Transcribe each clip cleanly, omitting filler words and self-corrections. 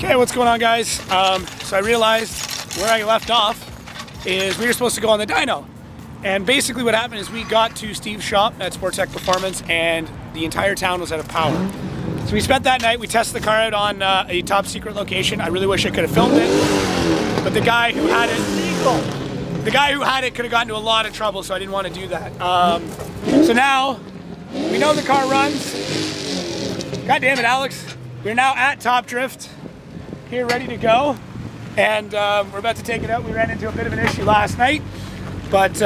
Okay, what's going on, guys? So I realized where I left off is we were supposed to go on the dyno. And basically what happened is we got to Steve's shop at Sports Tech Performance and the entire town was out of power. So we spent that night, we tested the car out on a top secret location. I really wish I could have filmed it, but the guy who had it could have gotten into a lot of trouble, so I didn't want to do that. So now, we know the car runs. God damn it, Alex. We're now at Top Drift, here ready to go. And we're about to take it out. We ran into a bit of an issue last night, but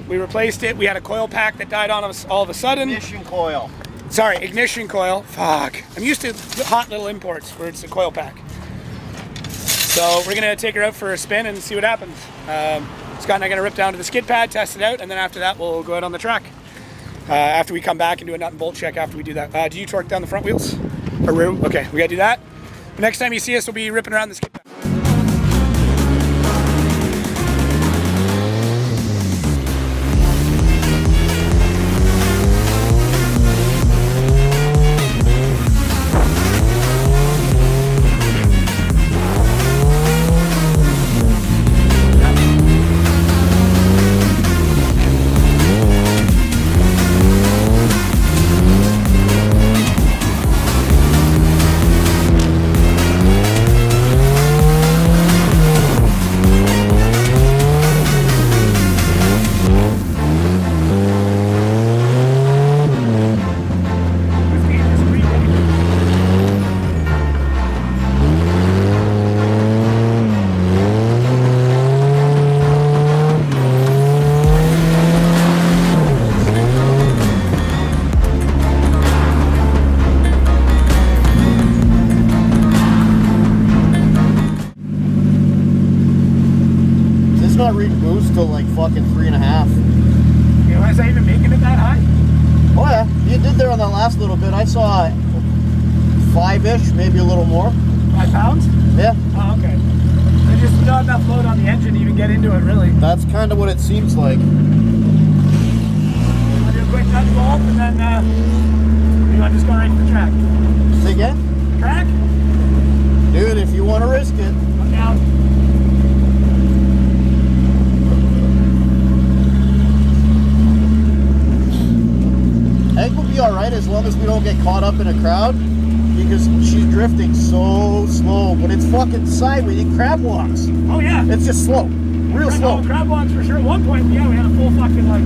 we replaced it. We had a coil pack that died on us all of a sudden. Ignition coil. Sorry, ignition coil. Fuck. I'm used to hot little imports where it's a coil pack. So we're gonna take her out for a spin and see what happens. Scott and I are gonna rip down to the skid pad, test it out, and then after that we'll go out on the track. After we come back and do a nut and bolt check after we do that. Do you torque down the front wheels? Or rear? Okay, we gotta do that. The next time you see us, we'll be ripping around the skid pad. Not reach boost till like fucking 3.5. You know, is I even making it that high? Oh yeah, you did there on that last little bit. I saw 5-ish, maybe a little more. 5 pounds? Yeah. Oh, okay. There's just not enough load on the engine to even get into it, really. That's kind of what it seems like. I'll do a quick nut and bolt, and then you want to just go right to the track? Say again? Track? Dude, if you want to risk it. Come down. I think we'll be alright as long as we don't get caught up in a crowd, because she's drifting so slow, but it's fucking sideways. It crab walks. Oh yeah. It's just slow. Real slow. Oh, crab walks for sure. At one point, yeah, we had a full fucking like...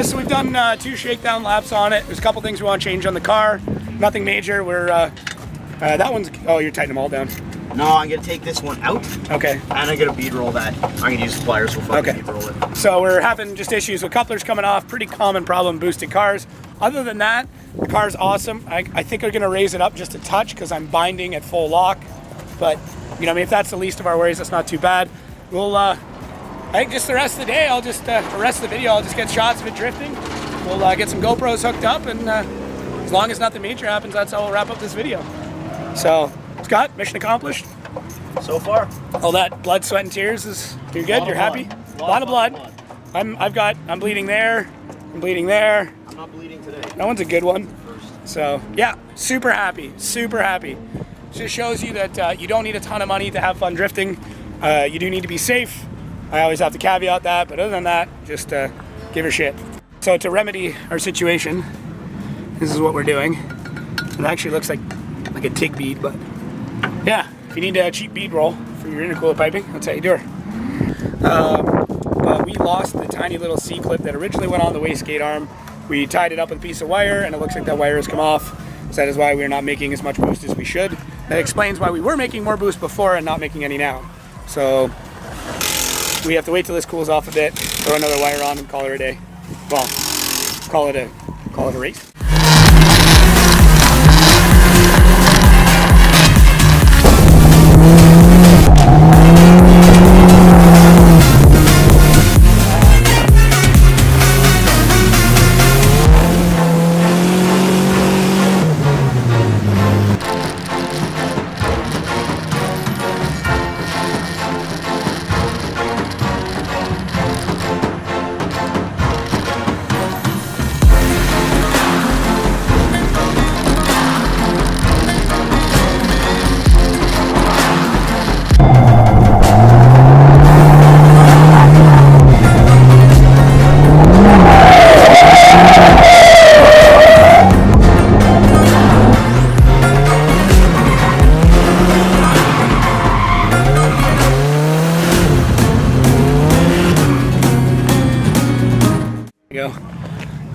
So we've done 2 shakedown laps on it. There's a couple things we want to change on the car. Nothing major. We're that one's, oh, you're tightening them all down. No, I'm gonna take this one out. Okay. And I'm gonna bead roll that. I'm gonna use the pliers for fucking bead roll it. So we're having just issues with couplers coming off. Pretty common problem boosted cars. Other than that, the car's awesome. I think I'm gonna raise it up just a touch because I'm binding at full lock. But you know, I mean, if that's the least of our worries, that's not too bad. We'll I think just the rest of the day, I'll just, the rest of the video, I'll just get shots of it drifting. We'll get some GoPros hooked up, and as long as nothing major happens, that's how we'll wrap up this video. So, Scott, mission accomplished? So far. All that blood, sweat, and tears is, you're good? You're happy? A lot of blood. I'm bleeding there. I'm bleeding there. I'm not bleeding today. That one's a good one. So yeah, super happy, super happy. Just shows you that you don't need a ton of money to have fun drifting. You do need to be safe. I always have to caveat that, but other than that, just give her shit. So to remedy our situation, this is what we're doing. It actually looks like a TIG bead, but yeah, if you need a cheap bead roll for your intercooler piping, that's how you do it. But we lost the tiny little C-clip that originally went on the wastegate arm. We tied it up with a piece of wire, and it looks like that wire has come off. So that is why we're not making as much boost as we should. That explains why we were making more boost before and not making any now. So we have to wait till this cools off a bit, throw another wire on, and call it a day. Well, call it a race.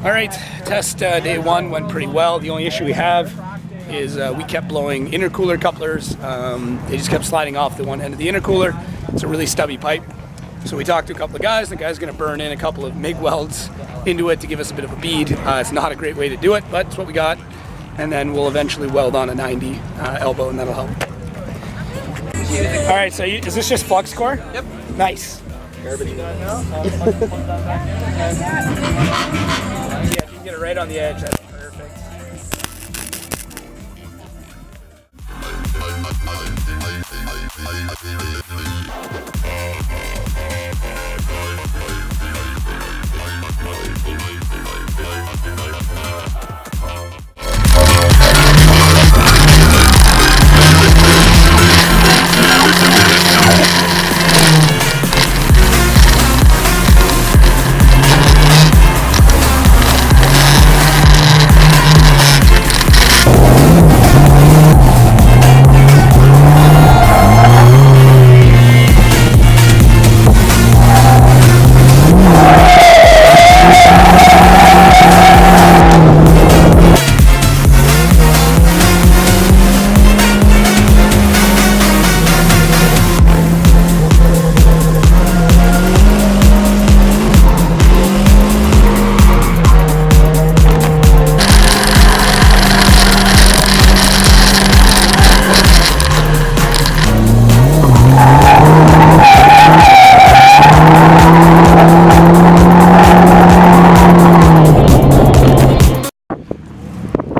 All right, test day one went pretty well. The only issue we have is we kept blowing intercooler couplers. They just kept sliding off the one end of the intercooler. It's a really stubby pipe. So we talked to a couple of guys. The guy's gonna burn in a couple of MIG welds into it to give us a bit of a bead. It's not a great way to do it, but it's what we got. And then we'll eventually weld on a 90 elbow, and that'll help. All right, so is this just flux core? Yep. Nice. Everybody done now? Yeah, if you can get it right on the edge, that's perfect.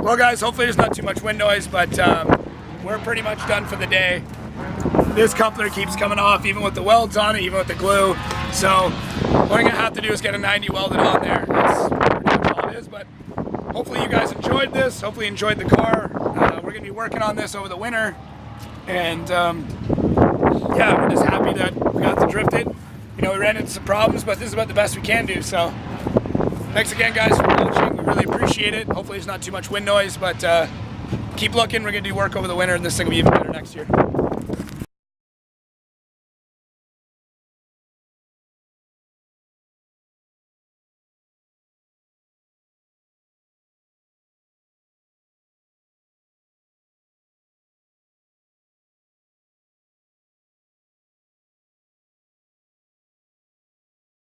Well guys, hopefully there's not too much wind noise, but we're pretty much done for the day. This coupler keeps coming off even with the welds on it, even with the glue. So what I'm gonna have to do is get a 90 welded on there. That's pretty much all it is, but hopefully you guys enjoyed this. Hopefully you enjoyed the car. We're gonna be working on this over the winter. And yeah, we're just happy that we got to drift it. You know, we ran into some problems, but this is about the best we can do. So thanks again guys for watching. We really appreciate it. Hopefully there's not too much wind noise, but keep looking. We're gonna do work over the winter and this thing will be even better next year.